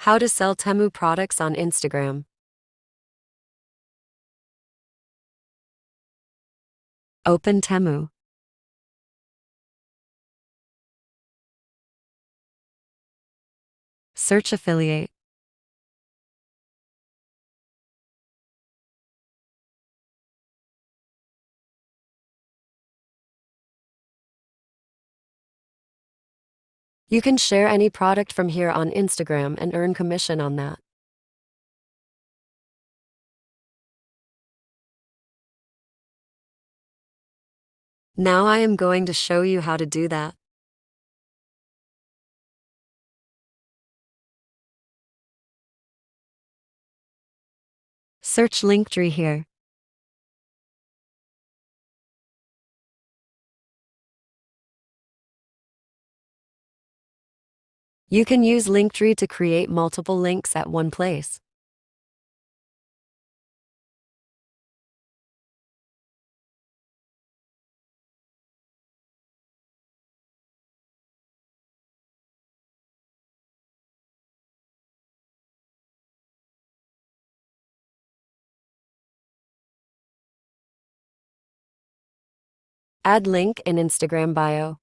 How to sell Temu products on Instagram. Open Temu. Search affiliate. You can share any product from here on Instagram and earn commission on that. Now I am going to show you how to do that. Search Linktree here. You can use Linktree to create multiple links at one place. Add link in Instagram bio.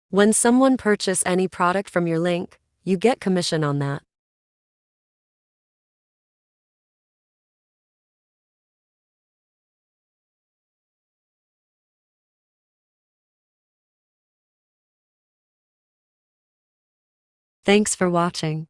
When someone purchase any product from your link, you get commission on that. Thanks for watching.